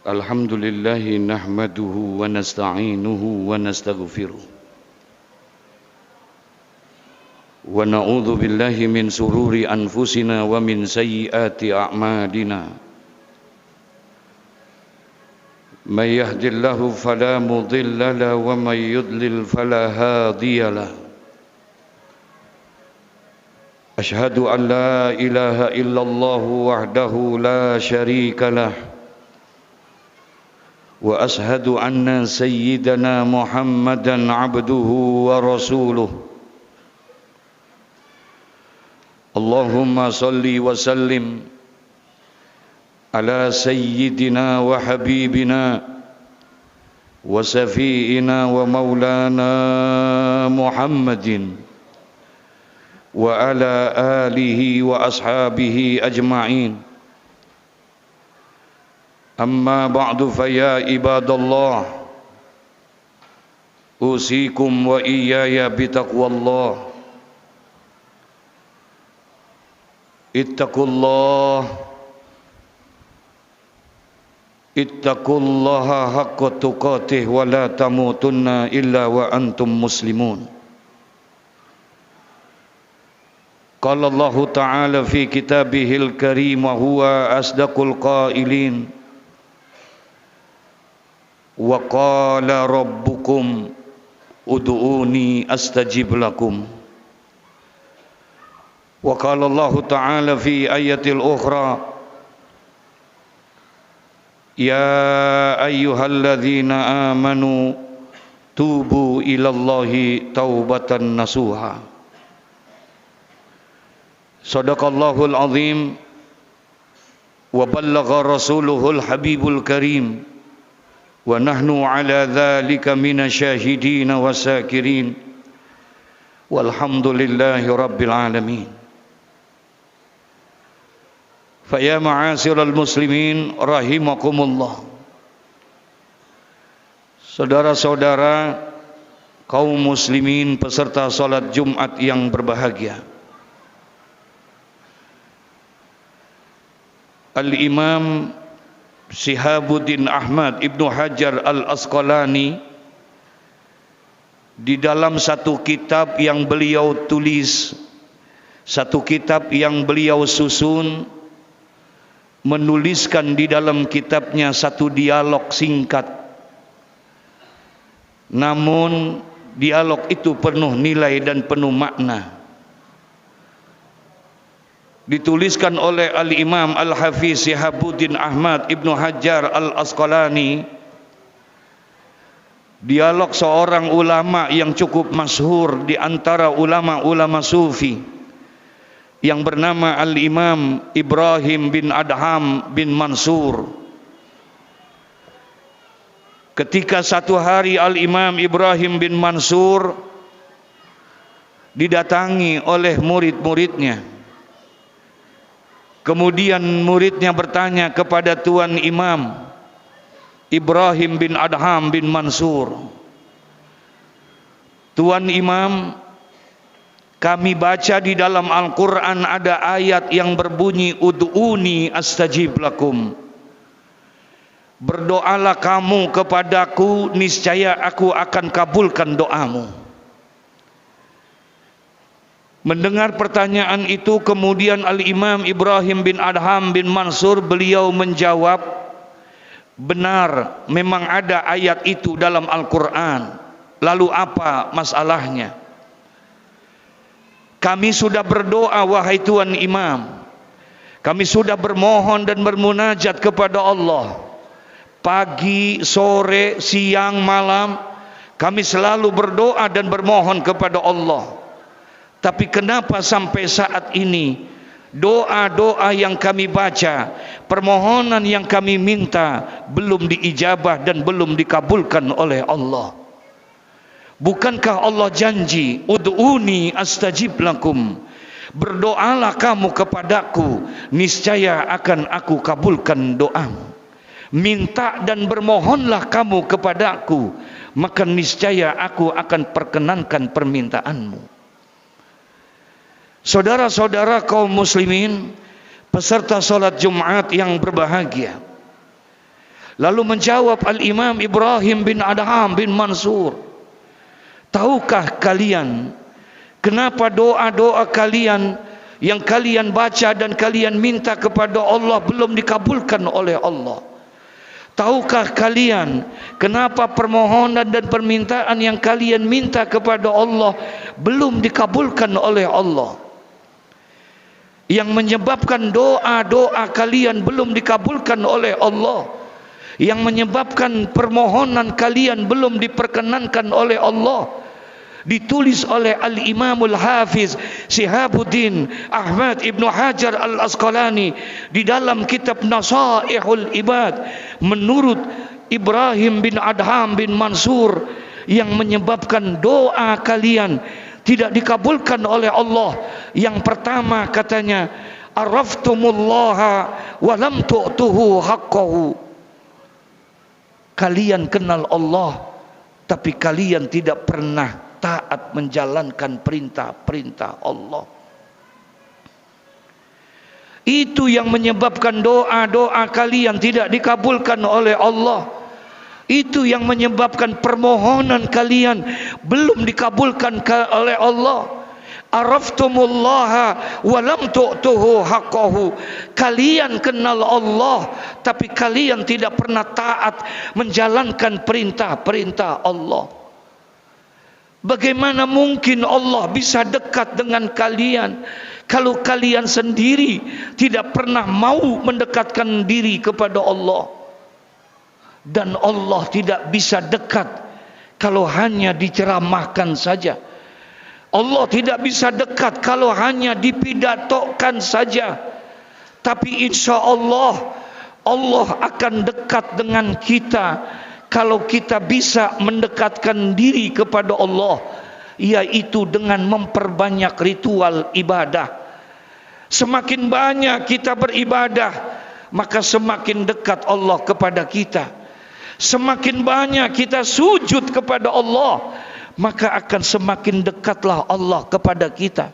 Alhamdulillah nahmaduhu wa nasta'inuhu wa nastaghfiruh wa na'udzu billahi min sururi anfusina wa min sayyiati a'malina. May yahdihillahu fala mudilla lahu wa may yudlil fala hadiya lahu. Ashhadu an la ilaha illallah wahdahu la syarika lah wa ashhadu anna sayyidana Muhammadan abduhu wa rasuluh. Allahumma salli wa sallim ala sayyidina wa habibina wa safiina wa maulana Muhammadin wa ala alihi wa ashabihi ajma'in. Amma ba'du fa ya ibadallah, usikum wa iyaya bitaqwallah. Ittaqullaha haqqa tuqatih wa la tamutunna illa wa antum muslimun. Qala Allah Ta'ala fi kitabihil karim wa huwa asdaqul qailin. Wa qala rabbukum ud'uni astajib lakum. Wa qala Allah Ta'ala fi ayatil ukhra, ya ayyuhalladzina amanu tubu ilallahi taubatan nasuha. Sadaqallahul azim wa ballagha rasuluhul habibul karim wa nahnu ala dhalika minasyahidin wa sakirin walhamdulillahi rabbil alamin. Fa ya ma'asyiral muslimin rahimakumullah. Saudara-saudara kaum muslimin peserta salat Jumat yang berbahagia, Al-Imam Syihabuddin Ahmad Ibnu Hajar Al-Asqalani di dalam satu kitab yang beliau tulis, satu kitab yang beliau susun, menuliskan di dalam kitabnya satu dialog singkat. Namun dialog itu penuh nilai dan penuh makna. Dituliskan oleh Al-Imam Al-Hafiz Syihabuddin Ahmad Ibnu Hajar Al-Asqalani, dialog seorang ulama yang cukup masyhur di antara ulama-ulama sufi yang bernama Al-Imam Ibrahim bin Adham bin Mansur. Ketika satu hari Al-Imam Ibrahim bin Mansur didatangi oleh murid-muridnya. Kemudian muridnya bertanya kepada Tuan Imam Ibrahim bin Adham bin Mansur, Tuan Imam, kami baca di dalam Al-Quran ada ayat yang berbunyi ud'uni astajib lakum. Berdoalah kamu kepadaku, niscaya aku akan kabulkan doamu. Mendengar pertanyaan itu, kemudian Al-Imam Ibrahim bin Adham bin Mansur beliau menjawab, benar, memang ada ayat itu dalam Al-Quran. Lalu apa masalahnya? Kami sudah berdoa wahai Tuan Imam. Kami sudah bermohon dan bermunajat kepada Allah. Pagi, sore, siang, malam, kami selalu berdoa dan bermohon kepada Allah. Tapi kenapa sampai saat ini doa-doa yang kami baca, permohonan yang kami minta belum diijabah dan belum dikabulkan oleh Allah? Bukankah Allah janji, ud'uni astajib lakum, berdoalah kamu kepadaku, niscaya akan aku kabulkan doamu. Minta dan bermohonlah kamu kepadaku, maka niscaya aku akan perkenankan permintaanmu. Saudara-saudara kaum muslimin, peserta solat Jumat yang berbahagia. Lalu menjawab Al-Imam Ibrahim bin Adham bin Mansur, tahukah kalian kenapa doa-doa kalian yang kalian baca dan kalian minta kepada Allah belum dikabulkan oleh Allah? Tahukah kalian kenapa permohonan dan permintaan yang kalian minta kepada Allah belum dikabulkan oleh Allah? Yang menyebabkan doa-doa kalian belum dikabulkan oleh Allah, yang menyebabkan permohonan kalian belum diperkenankan oleh Allah, ditulis oleh Al-Imamul Hafiz Shihabuddin Ahmad Ibnu Hajar Al-Asqalani di dalam kitab Nasaihul Ibad. Menurut Ibrahim bin Adham bin Mansur, yang menyebabkan doa kalian tidak dikabulkan oleh Allah, yang pertama katanya, araftumullaha wa lam tu'tuhu haqqahu. Kalian kenal Allah, tapi kalian tidak pernah taat menjalankan perintah-perintah Allah. Itu yang menyebabkan doa-doa kalian tidak dikabulkan oleh Allah. Itu yang menyebabkan permohonan kalian belum dikabulkan oleh Allah. Araftumullaha wa lam tu'tuhu haqqahu. Kalian kenal Allah, tapi kalian tidak pernah taat menjalankan perintah-perintah Allah. Bagaimana mungkin Allah bisa dekat dengan kalian kalau kalian sendiri tidak pernah mau mendekatkan diri kepada Allah? Dan Allah tidak bisa dekat kalau hanya diceramahkan saja. Allah tidak bisa dekat kalau hanya dipidatokan saja. Tapi insya Allah, Allah akan dekat dengan kita kalau kita bisa mendekatkan diri kepada Allah, yaitu dengan memperbanyak ritual ibadah. Semakin banyak kita beribadah, maka semakin dekat Allah kepada kita. Semakin banyak kita sujud kepada Allah, maka akan semakin dekatlah Allah kepada kita.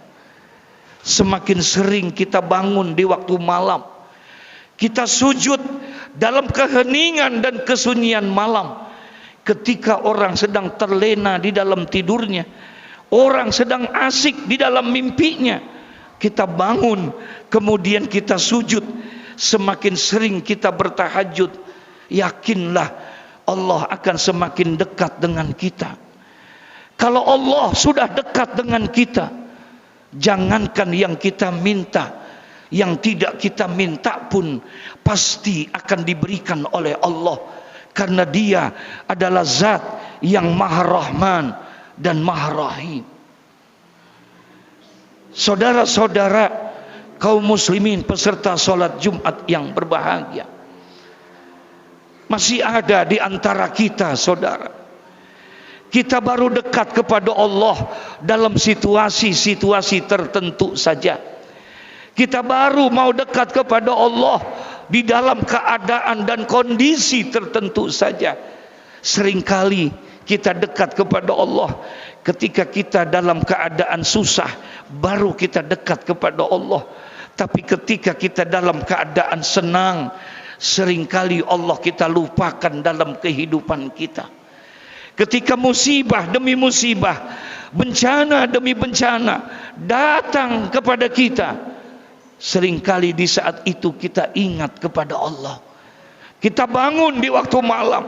Semakin sering kita bangun di waktu malam, kita sujud dalam keheningan dan kesunyian malam, ketika orang sedang terlena di dalam tidurnya, orang sedang asik di dalam mimpinya, kita bangun kemudian kita sujud. Semakin sering kita bertahajud, yakinlah Allah akan semakin dekat dengan kita. Kalau Allah sudah dekat dengan kita, jangankan yang kita minta, yang tidak kita minta pun pasti akan diberikan oleh Allah, karena Dia adalah Zat yang Maha Rahman dan Maha Rahim. Saudara-saudara kaum muslimin peserta sholat Jumat yang berbahagia, masih ada di antara kita, saudara, kita baru dekat kepada Allah dalam situasi-situasi tertentu saja. Kita baru mau dekat kepada Allah di dalam keadaan dan kondisi tertentu saja. Seringkali kita dekat kepada Allah ketika kita dalam keadaan susah, baru kita dekat kepada Allah. Tapi ketika kita dalam keadaan senang, seringkali Allah kita lupakan dalam kehidupan kita. Ketika musibah demi musibah, bencana demi bencana datang kepada kita, seringkali di saat itu kita ingat kepada Allah. Kita bangun di waktu malam,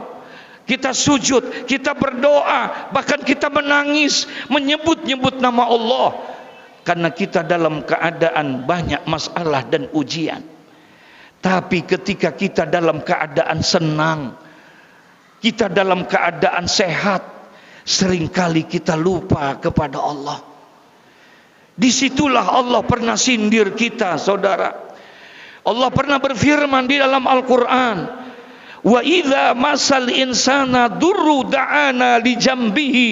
kita sujud, kita berdoa, bahkan kita menangis, menyebut-nyebut nama Allah, karena kita dalam keadaan banyak masalah dan ujian. Tapi ketika kita dalam keadaan senang, kita dalam keadaan sehat, seringkali kita lupa kepada Allah. Disitulah Allah pernah sindir kita, saudara. Allah pernah berfirman di dalam Al-Quran, wa idza masal insana durru da'ana li jambihi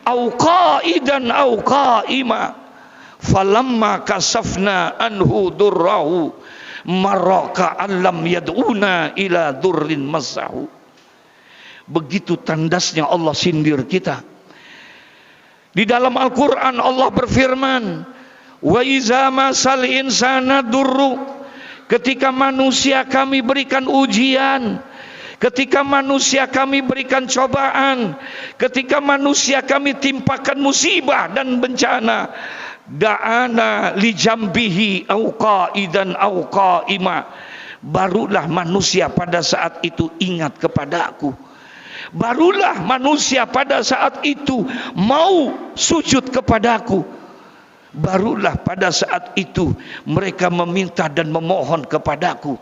au qa'idan au qa'ima falamma kasafna anhu durrahu maraka allam yad'una ila durrin masahu. Begitu tandasnya Allah sindir kita. Di dalam Al-Quran Allah berfirman, wa iza masal insana durru, ketika manusia kami berikan ujian, ketika manusia kami berikan cobaan, ketika manusia kami timpakan musibah dan bencana, da'ana li jambihi au qa'idan au qa'ima, barulah manusia pada saat itu ingat kepada aku. Barulah manusia pada saat itu mau sujud kepadaku. Barulah pada saat itu mereka meminta dan memohon kepadaku.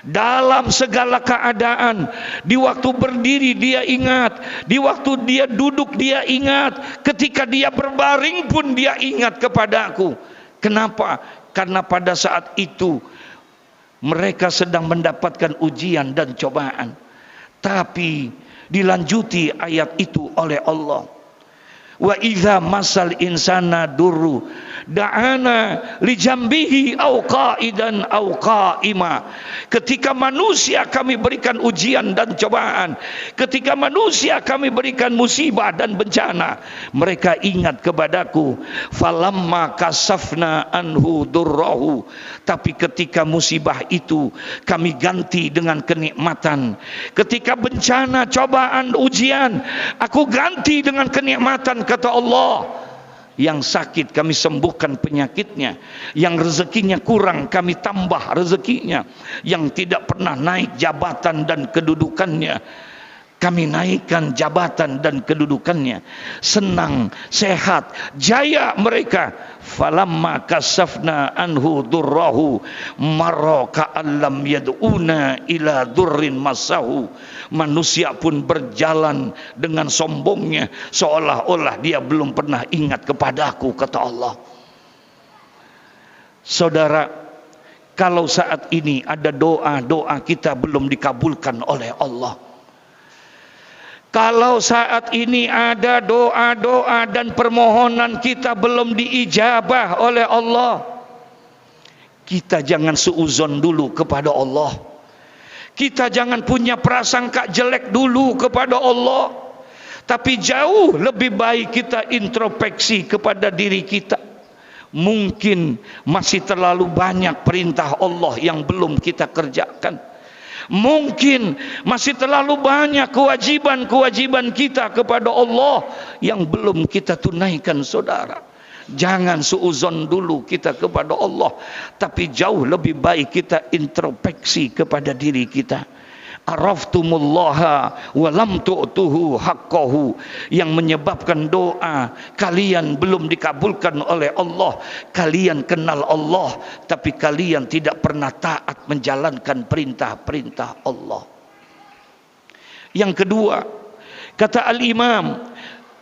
Dalam segala keadaan, di waktu berdiri dia ingat, di waktu dia duduk dia ingat, ketika dia berbaring pun dia ingat kepadaku. Kenapa? Karena pada saat itu mereka sedang mendapatkan ujian dan cobaan. Tapi dilanjuti ayat itu oleh Allah. Wa idza masal insana durru da'ana li jambihi au qa'idan au qa'ima. Ketika manusia kami berikan ujian dan cobaan, ketika manusia kami berikan musibah dan bencana, mereka ingat kepadaku. Falamma kasafna anhu durrahu, tapi ketika musibah itu kami ganti dengan kenikmatan, ketika bencana, cobaan, ujian aku ganti dengan kenikmatan, kata Allah. Yang sakit kami sembuhkan penyakitnya, yang rezekinya kurang kami tambah rezekinya, yang tidak pernah naik jabatan dan kedudukannya kami naikkan jabatan dan kedudukannya. Senang, sehat, jaya mereka. Falamma kasafna anhu durrahu marra ka'allam yad'una ila durrin masahu. Manusia pun berjalan dengan sombongnya, seolah-olah dia belum pernah ingat kepadaku, kata Allah. Saudara, kalau saat ini ada doa-doa kita belum dikabulkan oleh Allah, kalau saat ini ada doa-doa dan permohonan kita belum diijabah oleh Allah, kita jangan suuzon dulu kepada Allah. Kita jangan punya prasangka jelek dulu kepada Allah. Tapi jauh lebih baik kita introspeksi kepada diri kita. Mungkin masih terlalu banyak perintah Allah yang belum kita kerjakan. Mungkin masih terlalu banyak kewajiban-kewajiban kita kepada Allah yang belum kita tunaikan, saudara. Jangan suuzon dulu kita kepada Allah, tapi jauh lebih baik kita introspeksi kepada diri kita. Araftumullaha wa lam tu'tuhu haqqahu, yang menyebabkan doa kalian belum dikabulkan oleh Allah. Kalian kenal Allah, tapi kalian tidak pernah taat menjalankan perintah-perintah Allah. Yang kedua, kata Al-Imam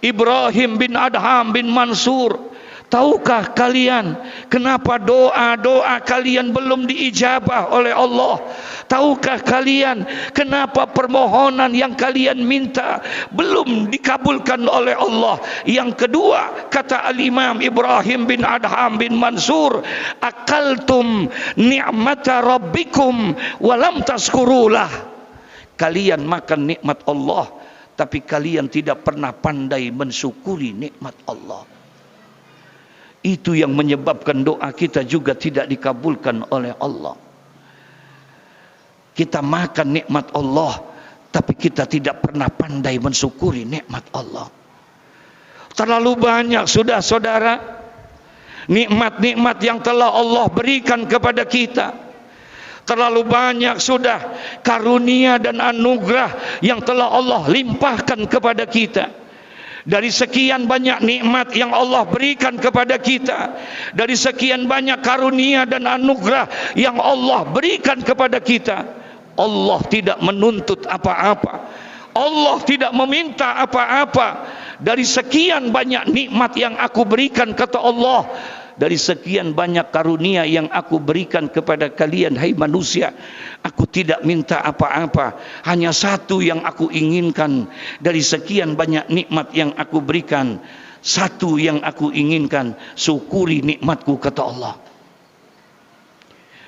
Ibrahim bin Adham bin Mansur, tahukah kalian kenapa doa-doa kalian belum diijabah oleh Allah? Tahukah kalian kenapa permohonan yang kalian minta belum dikabulkan oleh Allah? Yang kedua, kata Al-Imam Ibrahim bin Adham bin Mansur, akaltum ni'mata rabbikum walam taskurulah. Kalian makan nikmat Allah, tapi kalian tidak pernah pandai mensyukuri nikmat Allah. Itu yang menyebabkan doa kita juga tidak dikabulkan oleh Allah. Kita makan nikmat Allah, tapi kita tidak pernah pandai mensyukuri nikmat Allah. Terlalu banyak sudah, saudara, nikmat-nikmat yang telah Allah berikan kepada kita. Terlalu banyak sudah karunia dan anugerah yang telah Allah limpahkan kepada kita. Dari sekian banyak nikmat yang Allah berikan kepada kita, dari sekian banyak karunia dan anugerah yang Allah berikan kepada kita, Allah tidak menuntut apa-apa, Allah tidak meminta apa-apa. Dari sekian banyak nikmat yang aku berikan, kata Allah, dari sekian banyak karunia yang aku berikan kepada kalian, hai manusia, aku tidak minta apa-apa. Hanya satu yang aku inginkan dari sekian banyak nikmat yang aku berikan. Satu yang aku inginkan, syukuri nikmatku, kata Allah.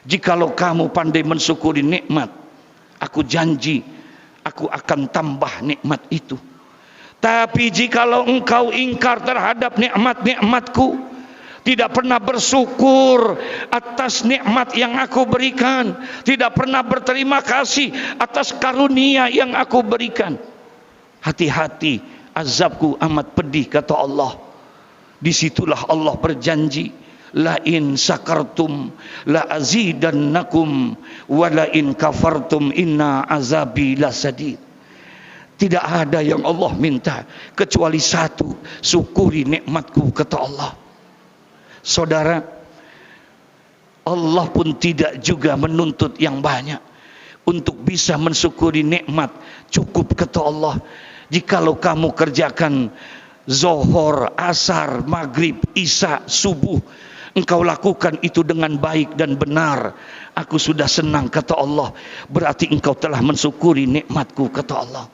Jikalau kamu pandai mensyukuri nikmat, aku janji aku akan tambah nikmat itu. Tapi jikalau engkau ingkar terhadap nikmat-nikmatku, tidak pernah bersyukur atas nikmat yang aku berikan, tidak pernah berterima kasih atas karunia yang aku berikan. Hati-hati, azabku amat pedih, kata Allah. Disitulah Allah berjanji, la in sakartum la azidannakum wa la in kafartum inna azabi lasadid. Tidak ada yang Allah minta kecuali satu, syukuri nikmatku, kata Allah. Saudara, Allah pun tidak juga menuntut yang banyak untuk bisa mensyukuri nikmat. Cukup, kata Allah, jikalau kamu kerjakan Zuhur, asar, maghrib, isya, subuh, engkau lakukan itu dengan baik dan benar, aku sudah senang, kata Allah. Berarti engkau telah mensyukuri nikmatku, kata Allah.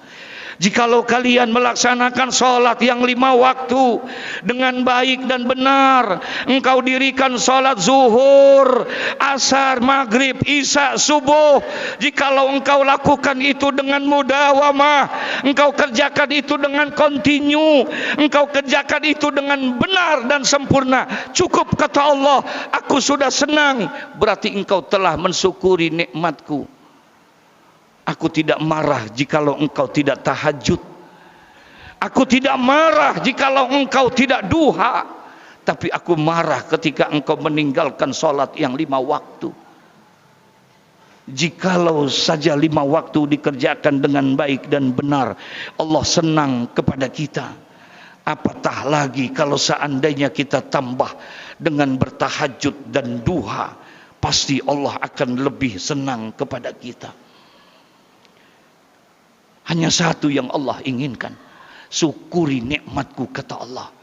Jikalau kalian melaksanakan sholat yang 5 waktu dengan baik dan benar, engkau dirikan sholat zuhur, asar, maghrib, isya, subuh, jikalau engkau lakukan itu dengan mudawamah, engkau kerjakan itu dengan kontinu, engkau kerjakan itu dengan benar dan sempurna, cukup, kata Allah, aku sudah senang. Berarti engkau telah mensyukuri nikmatku. Aku tidak marah jikalau engkau tidak tahajud. Aku tidak marah jikalau engkau tidak duha. Tapi aku marah ketika engkau meninggalkan sholat yang 5 waktu. Jikalau saja 5 waktu dikerjakan dengan baik dan benar, Allah senang kepada kita. Apatah lagi kalau seandainya kita tambah dengan bertahajud dan duha, pasti Allah akan lebih senang kepada kita. Hanya satu yang Allah inginkan, syukuri nikmatku, kata Allah.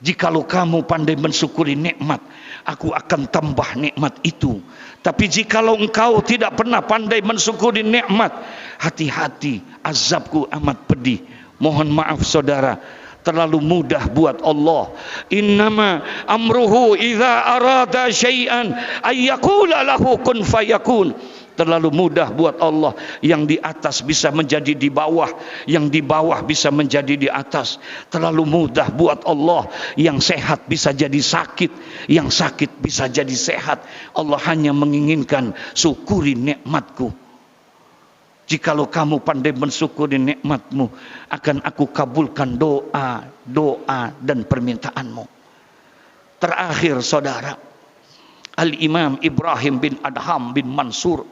Jikalau kamu pandai mensyukuri nikmat, aku akan tambah nikmat itu. Tapi jikalau engkau tidak pernah pandai mensyukuri nikmat, hati-hati, azabku amat pedih. Mohon maaf saudara, terlalu mudah buat Allah. Innama amruhu idza arada syai'an ayyaqula lahu kun fayakun. Terlalu mudah buat Allah. Yang di atas bisa menjadi di bawah, yang di bawah bisa menjadi di atas. Terlalu mudah buat Allah. Yang sehat bisa jadi sakit, yang sakit bisa jadi sehat. Allah hanya menginginkan syukuri nikmatku. Jikalau kamu pandai mensyukuri nikmatmu, akan aku kabulkan doa dan permintaanmu. Terakhir saudara, Al-Imam Ibrahim bin Adham bin Mansur,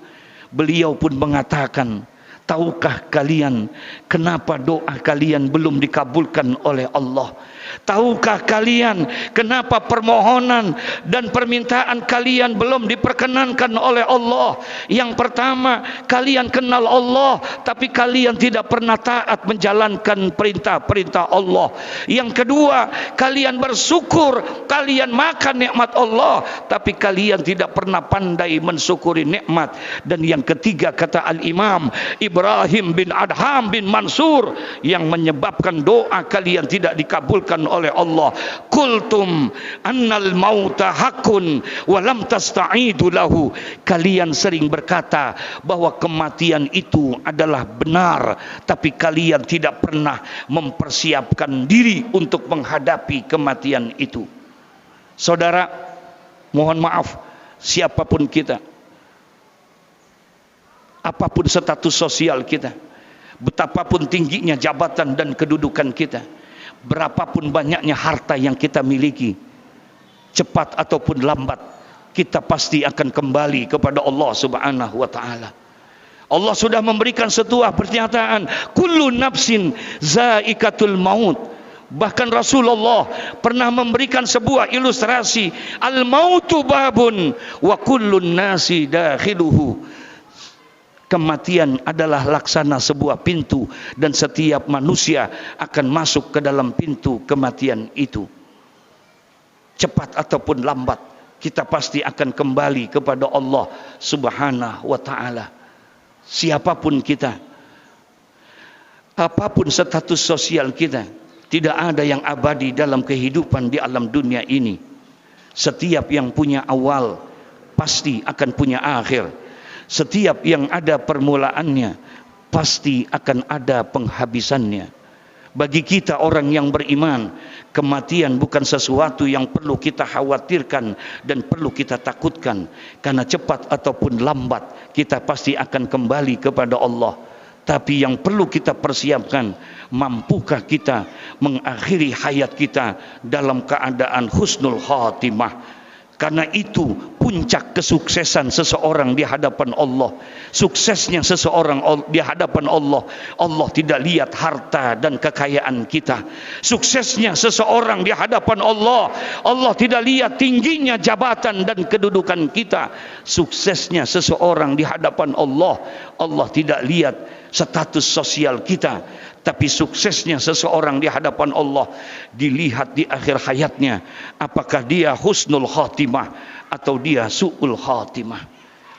beliau pun mengatakan, tahukah kalian kenapa doa kalian belum dikabulkan oleh Allah? Tahukah kalian kenapa permohonan dan permintaan kalian belum diperkenankan oleh Allah? Yang pertama, kalian kenal Allah, tapi kalian tidak pernah taat menjalankan perintah-perintah Allah. Yang kedua, kalian bersyukur, kalian makan nikmat Allah, tapi kalian tidak pernah pandai mensyukuri nikmat. Dan yang ketiga, kata Al-Imam Ibrahim bin Adham bin Mansur, yang menyebabkan doa kalian tidak dikabulkan oleh Allah, kultum annal mauta hakun walam tasta'idu lahu. Kalian sering berkata bahwa kematian itu adalah benar, tapi kalian tidak pernah mempersiapkan diri untuk menghadapi kematian itu. Saudara, mohon maaf, siapapun kita, apapun status sosial kita, betapapun tingginya jabatan dan kedudukan kita, berapapun banyaknya harta yang kita miliki, cepat ataupun lambat, kita pasti akan kembali kepada Allah Subhanahu wa ta'ala. Allah sudah memberikan sebuah pernyataan, kullu nafsin zaikatul maut. Bahkan Rasulullah pernah memberikan sebuah ilustrasi, al-mautu babun wa kullun nasi dakhiluhu. Kematian adalah laksana sebuah pintu, dan setiap manusia akan masuk ke dalam pintu kematian itu. Cepat ataupun lambat, kita pasti akan kembali kepada Allah Subhanahu wa ta'ala. Siapapun kita, apapun status sosial kita, tidak ada yang abadi dalam kehidupan di alam dunia ini. Setiap yang punya awal pasti akan punya akhir. Setiap yang ada permulaannya pasti akan ada penghabisannya. Bagi kita orang yang beriman, kematian bukan sesuatu yang perlu kita khawatirkan dan perlu kita takutkan, karena cepat ataupun lambat kita pasti akan kembali kepada Allah. Tapi yang perlu kita persiapkan, mampukah kita mengakhiri hayat kita dalam keadaan husnul khatimah? Karena itu puncak kesuksesan seseorang di hadapan Allah. Suksesnya seseorang di hadapan Allah, Allah tidak lihat harta dan kekayaan kita. Suksesnya seseorang di hadapan Allah, Allah tidak lihat tingginya jabatan dan kedudukan kita. Suksesnya seseorang di hadapan Allah, Allah tidak lihat status sosial kita. Tapi suksesnya seseorang di hadapan Allah dilihat di akhir hayatnya, apakah dia husnul khatimah atau dia su'ul khatimah.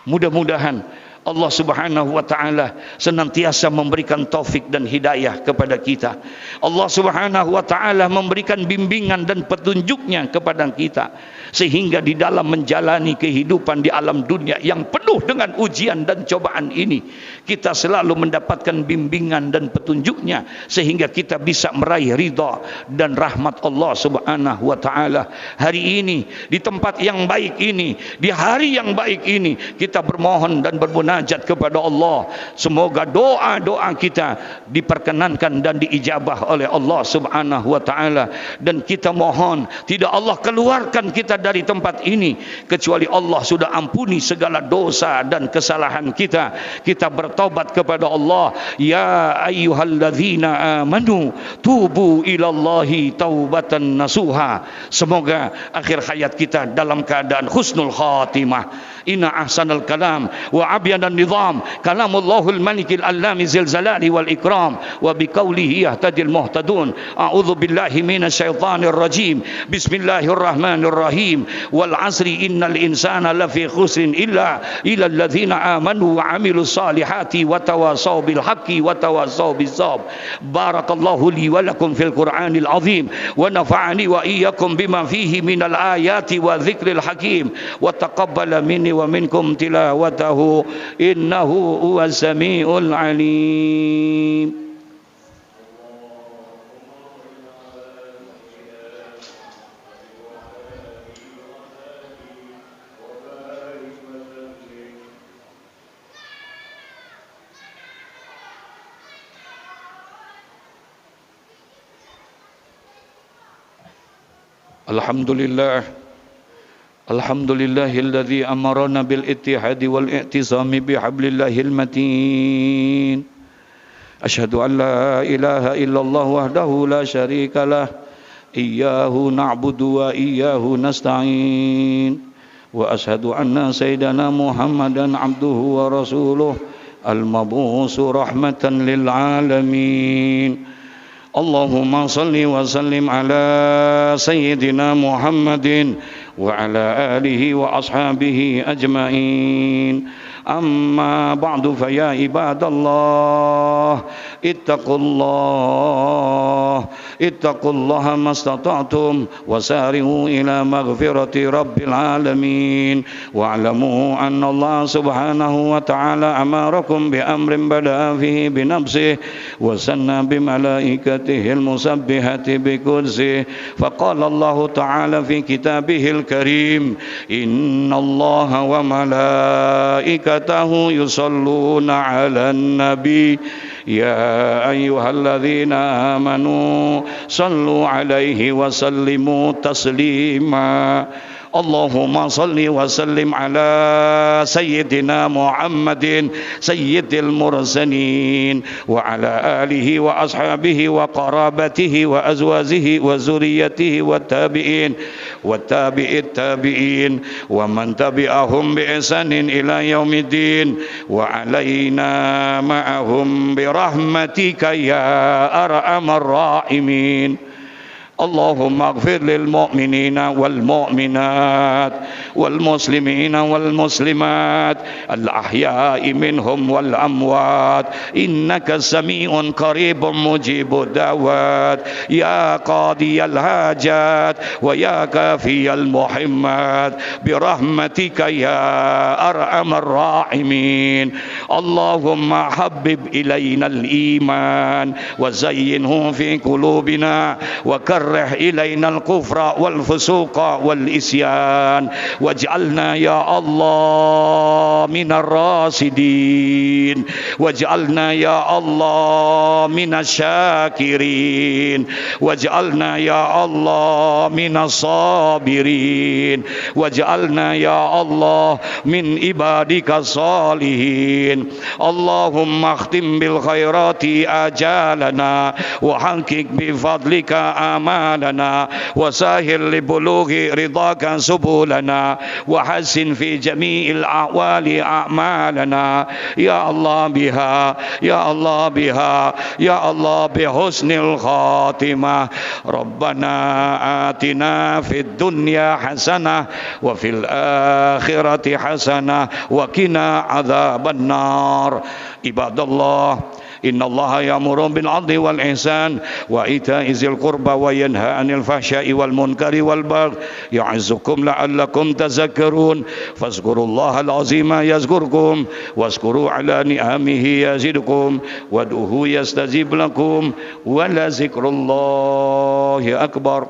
Mudah-mudahan Allah Subhanahu wa ta'ala senantiasa memberikan taufik dan hidayah kepada kita. Allah Subhanahu wa ta'ala memberikan bimbingan dan petunjuknya kepada kita, sehingga di dalam menjalani kehidupan di alam dunia yang penuh dengan ujian dan cobaan ini, kita selalu mendapatkan bimbingan dan petunjuknya, sehingga kita bisa meraih ridha dan rahmat Allah Subhanahu wa ta'ala. Hari ini, di tempat yang baik ini, di hari yang baik ini, kita bermohon dan bermunajat kepada Allah. Semoga doa-doa kita diperkenankan dan diijabah oleh Allah Subhanahu wa ta'ala. Dan kita mohon tidak Allah keluarkan kita dari tempat ini kecuali Allah sudah ampuni segala dosa dan kesalahan kita. Kita bertobat kepada Allah. Ya ayyuhalladzina amanu tubu ilallahi taubatan nasuha. Semoga akhir hayat kita dalam keadaan husnul khatimah. Inna ahsanal kalam wa abyadan nizam kalamullahul malikil allami zil zalali wal ikram wa biqaulihi yahtadil muhtadun. A'udzu billahi minasyaitonir rajim. Bismillahirrahmanirrahim. Wal asri innal insana lafi khusrin illa alladzina amanu wa amilus salihati wa tawasaw bil haqqi wa tawasaw bis sabr. Barakallahu li wa lakum fil Qur'anil azim wa nafa'ani wa iyyakum bima fihi minal ayati wa dzikril hakim wa taqabbala minni wa minkum tilawatahu innahu huwas samiul alim. Alhamdulillahilladzi amarana bil ittihadi wal i'tisami bihablillahil matin. Asyhadu an la ilaha illallah wahdahu la syarikalah. Iyyahu na'budu wa iyyahu nasta'in. Wa asyhadu anna sayyidana Muhammadan abduhu wa rasuluh al-mabusu rahmatan lil alamin. Allahumma salli wa sallim ala sayyidina Muhammadin wa ala alihi wa ashabihi ajma'in. Amma ba'du fa ya ibadallah ittaqullaha mastata'tum wasari'u ila maghfirati rabbil alamin wa'lamu anna Allah subhanahu wa ta'ala amarakum bi amrin bada'a fihi bi nafsihi wa sanna bi malaikatihi al-musabbihati bi qudsihi faqala Allah ta'ala fi kitabihil karim inna Allah wa malaikatahu yusalluna 'alan nabi ya ayyuhalladzina amanu sallu 'alaihi wa sallimu taslima. Allahumma salli wa sallim ala sayyidina Muhammadin sayyidil mursalin wa ala alihi wa ashabihi wa qarabatihi wa azwajihi wa zurriyyatihi wa tabi'in wa tabi'it tabi'in wa man tabi'ahum bi ihsanin ila yaumiddin wa alaina ma'ahum bi rahmatika ya arhamar rahimin. اللهم اغفر للمؤمنين والمؤمنات والمسلمين والمسلمات الأحياء منهم والأموات إنك سميع قريب مجيب الدعوات يا قاضي الحاجات ويا كافي المحمات برحمتك يا أرحم الراحمين. اللهم حبب إلينا الإيمان وزينه في قلوبنا وكره إلينا الكفر والفسوق والإسيان واجعلنا يا الله من الراشدين واجعلنا يا الله من الشاكرين واجعلنا يا الله من الصابرين واجعلنا يا الله من عبادك الصالحين. اللهم اختم بالخيرات آجالنا وحقق بفضلك آمالنا وسهل لبلوغ رضاك سبلنا وحسن في جميع الأحوال أعمالنا يا الله بها يا الله بها يا الله بحسن الخاتمة. ربنا آتنا في الدنيا حسنة وفي الآخرة حسنة وقنا عذاب النار. عباد الله إن الله يأمر بالعدل والإحسان وإيتاء ذي القربى وينهى عن الفحشاء والمنكر والبغي يعظكم لعلكم تذكرون فاذكروا الله العظيم يذكركم واشكروا على نعمه يزدكم وادعوه يستجيب لكم ولذكر الله أكبر.